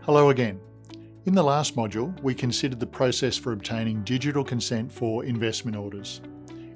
Hello again. In the last module, we considered the process for obtaining digital consent for investment orders.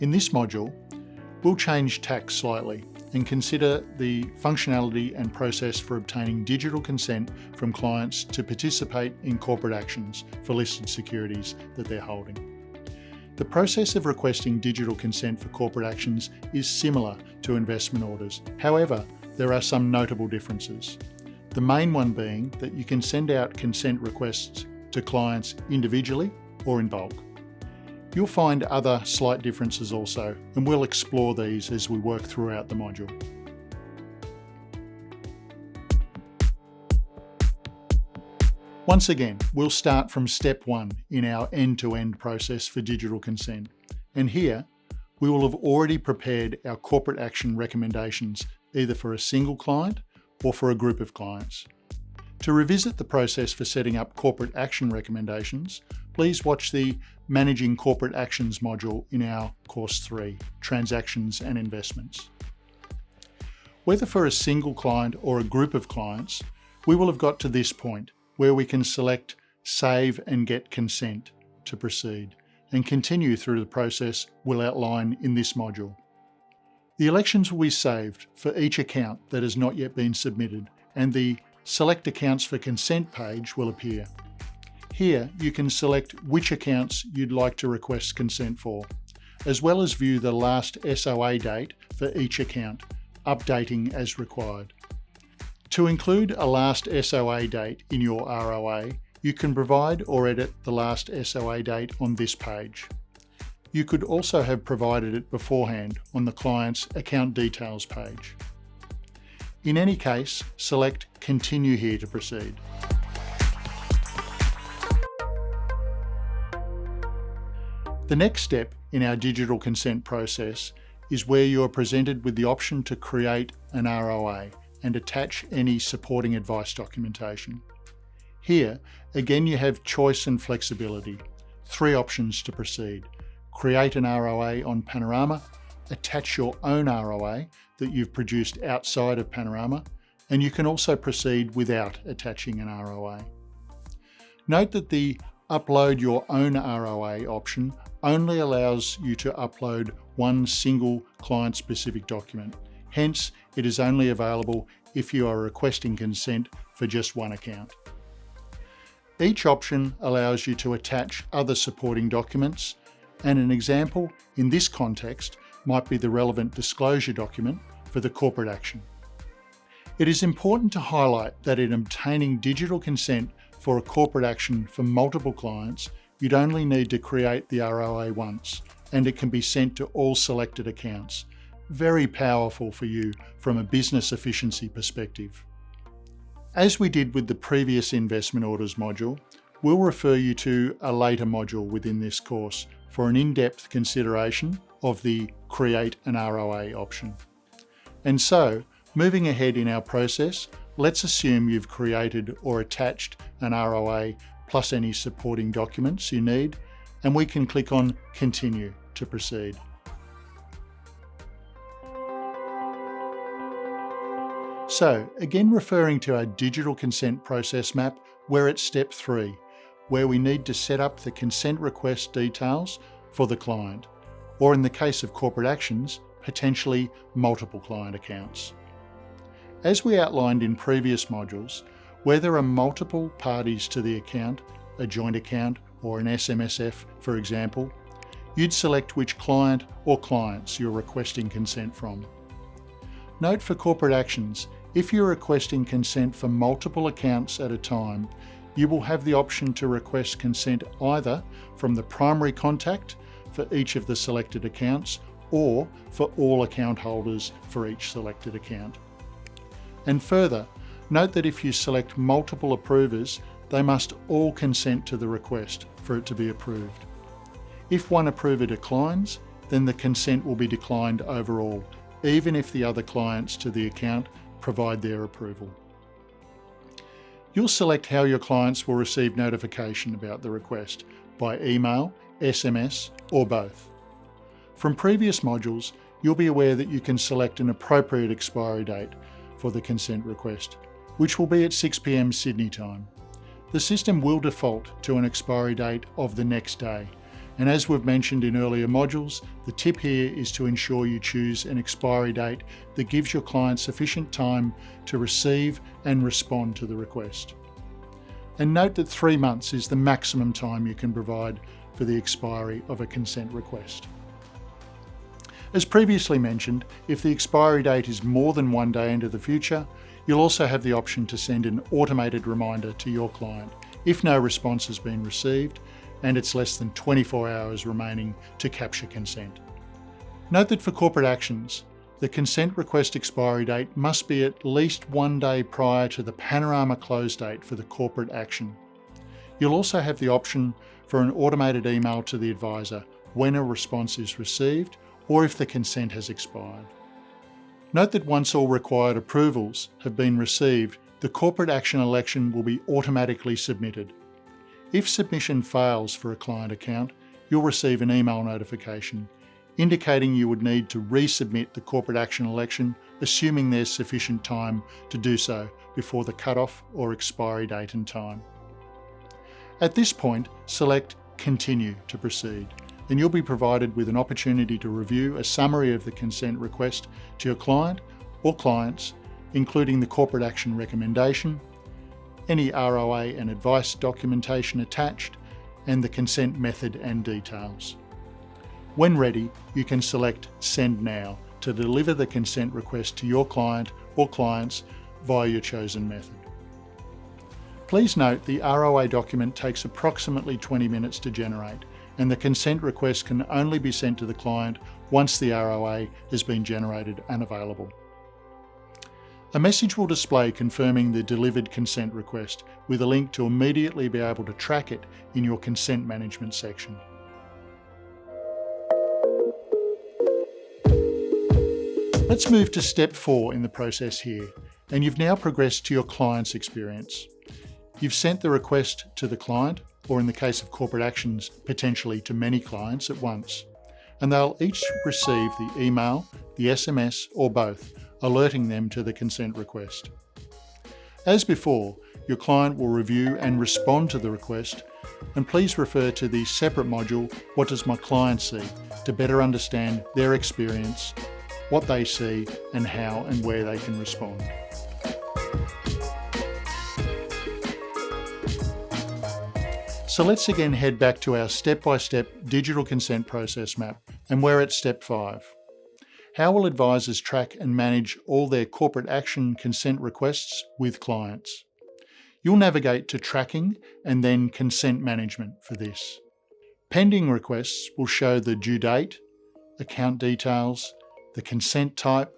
In this module, we'll change tack slightly and consider the functionality and process for obtaining digital consent from clients to participate in corporate actions for listed securities that they're holding. The process of requesting digital consent for corporate actions is similar to investment orders. However, there are some notable differences. The main one being that you can send out consent requests to clients individually or in bulk. You'll find other slight differences also, and we'll explore these as we work throughout the module. Once again, we'll start from step 1 in our end-to-end process for digital consent. And here, we will have already prepared our corporate action recommendations either for a single client or for a group of clients. To revisit the process for setting up corporate action recommendations, please watch the Managing Corporate Actions module in our Course 3, Transactions and Investments. Whether for a single client or a group of clients, we will have got to this point where we can select Save and Get Consent to proceed and continue through the process we'll outline in this module. The elections will be saved for each account that has not yet been submitted, and the Select Accounts for Consent page will appear. Here you can select which accounts you'd like to request consent for, as well as view the last SOA date for each account, updating as required. To include a last SOA date in your ROA, you can provide or edit the last SOA date on this page. You could also have provided it beforehand on the client's account details page. In any case, select Continue here to proceed. The next step in our digital consent process is where you are presented with the option to create an ROA and attach any supporting advice documentation. Here, again, you have choice and flexibility. 3 options to proceed. Create an ROA on Panorama, attach your own ROA that you've produced outside of Panorama, and you can also proceed without attaching an ROA. Note that the Upload Your Own ROA option only allows you to upload one single client-specific document. Hence, it is only available if you are requesting consent for just one account. Each option allows you to attach other supporting documents, and an example in this context might be the relevant disclosure document for the corporate action. It is important to highlight that in obtaining digital consent for a corporate action for multiple clients, you'd only need to create the ROA once, and it can be sent to all selected accounts. Very powerful for you from a business efficiency perspective. As we did with the previous investment orders module, we'll refer you to a later module within this course for an in-depth consideration of the Create an ROA option. And so, moving ahead in our process, let's assume you've created or attached an ROA plus any supporting documents you need, and we can click on Continue to proceed. So, again referring to our digital consent process map, we're at step 3, where we need to set up the consent request details for the client, or in the case of corporate actions, potentially multiple client accounts. As we outlined in previous modules, where there are multiple parties to the account, a joint account or an SMSF for example, you'd select which client or clients you're requesting consent from. Note for corporate actions, if you're requesting consent for multiple accounts at a time, you will have the option to request consent either from the primary contact for each of the selected accounts or for all account holders for each selected account. And further, note that if you select multiple approvers, they must all consent to the request for it to be approved. If one approver declines, then the consent will be declined overall, even if the other clients to the account provide their approval. You'll select how your clients will receive notification about the request, by email, SMS, or both. From previous modules, you'll be aware that you can select an appropriate expiry date for the consent request, which will be at 6 p.m. Sydney time. The system will default to an expiry date of the next day. And as we've mentioned in earlier modules, the tip here is to ensure you choose an expiry date that gives your client sufficient time to receive and respond to the request. And note that 3 months is the maximum time you can provide for the expiry of a consent request. As previously mentioned, if the expiry date is more than 1 day into the future, you'll also have the option to send an automated reminder to your client if no response has been received and it's less than 24 hours remaining to capture consent. Note that for corporate actions, the consent request expiry date must be at least 1 day prior to the panorama close date for the corporate action. You'll also have the option for an automated email to the advisor when a response is received or if the consent has expired. Note that once all required approvals have been received, the corporate action election will be automatically submitted. If submission fails for a client account, you'll receive an email notification indicating you would need to resubmit the corporate action election, assuming there's sufficient time to do so before the cutoff or expiry date and time. At this point, select Continue to proceed, and you'll be provided with an opportunity to review a summary of the consent request to your client or clients, including the corporate action recommendation, any ROA and advice documentation attached, and the consent method and details. When ready, you can select Send Now to deliver the consent request to your client or clients via your chosen method. Please note the ROA document takes approximately 20 minutes to generate, and the consent request can only be sent to the client once the ROA has been generated and available. A message will display confirming the delivered consent request with a link to immediately be able to track it in your consent management section. Let's move to step 4 in the process here, and you've now progressed to your client's experience. You've sent the request to the client, or in the case of corporate actions, potentially to many clients at once, and they'll each receive the email, the SMS, or both, alerting them to the consent request. As before, your client will review and respond to the request, and please refer to the separate module, What Does My Client See?, to better understand their experience, what they see, and how and where they can respond. So let's again head back to our step-by-step digital consent process map, and we're at step 5. How will advisors track and manage all their corporate action consent requests with clients? You'll navigate to Tracking and then Consent Management for this. Pending requests will show the due date, account details, the consent type,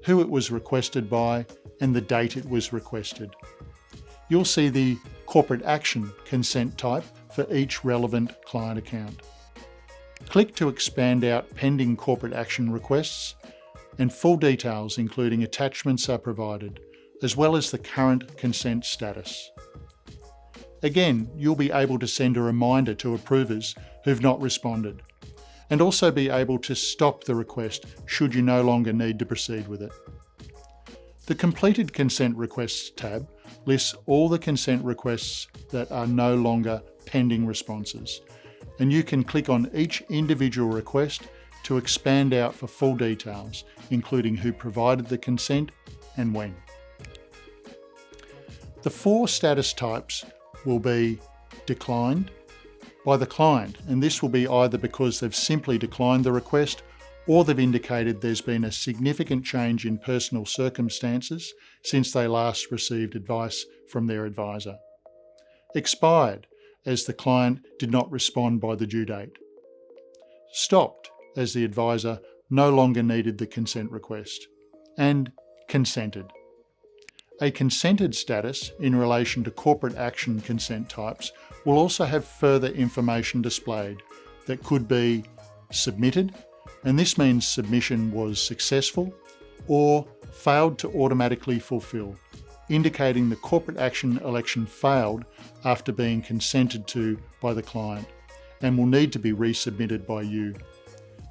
who it was requested by, and the date it was requested. You'll see the corporate action consent type for each relevant client account. Click to expand out pending corporate action requests, and full details including attachments are provided, as well as the current consent status. Again, you'll be able to send a reminder to approvers who've not responded, and also be able to stop the request should you no longer need to proceed with it. The Completed Consent Requests tab lists all the consent requests that are no longer pending responses, and you can click on each individual request to expand out for full details, including who provided the consent and when. The 4 status types will be declined by the client, and this will be either because they've simply declined the request or they've indicated there's been a significant change in personal circumstances since they last received advice from their advisor. Expired, as the client did not respond by the due date. Stopped, as the advisor no longer needed the consent request. And consented. A consented status in relation to corporate action consent types will also have further information displayed that could be submitted, and this means submission was successful, or failed to automatically fulfill, indicating the corporate action election failed after being consented to by the client and will need to be resubmitted by you.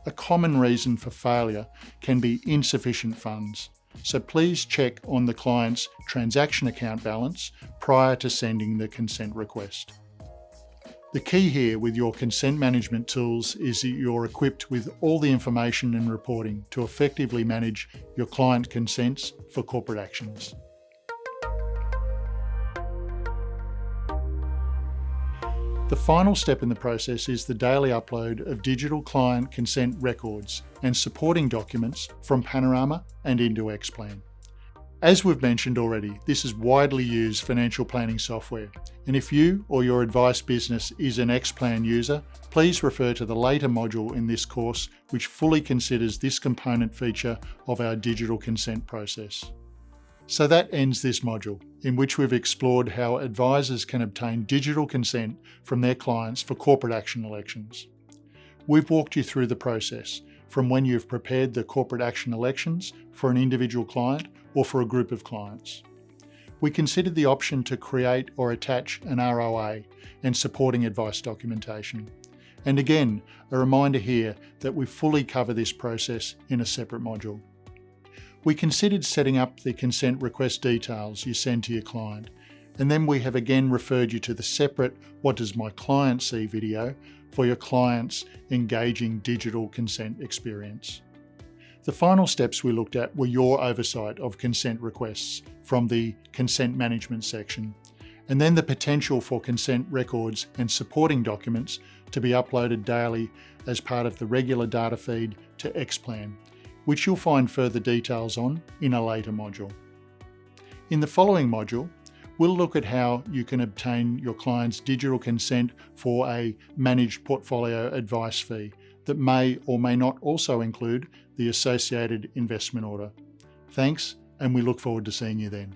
A common reason for failure can be insufficient funds, so please check on the client's transaction account balance prior to sending the consent request. The key here with your consent management tools is that you're equipped with all the information and reporting to effectively manage your client consents for corporate actions. The final step in the process is the daily upload of digital client consent records and supporting documents from Panorama and into Xplan. As we've mentioned already, this is widely used financial planning software, and if you or your advice business is an Xplan user, please refer to the later module in this course which fully considers this component feature of our digital consent process. So that ends this module, in which we've explored how advisors can obtain digital consent from their clients for corporate action elections. We've walked you through the process, from when you've prepared the corporate action elections for an individual client or for a group of clients. We considered the option to create or attach an ROA and supporting advice documentation. And again, a reminder here that we fully cover this process in a separate module. We considered setting up the consent request details you send to your client, and then we have again referred you to the separate What Does My Client See video for your client's engaging digital consent experience. The final steps we looked at were your oversight of consent requests from the consent management section, and then the potential for consent records and supporting documents to be uploaded daily as part of the regular data feed to Xplan, which you'll find further details on in a later module. In the following module, we'll look at how you can obtain your client's digital consent for a managed portfolio advice fee that may or may not also include the associated investment order. Thanks, and we look forward to seeing you then.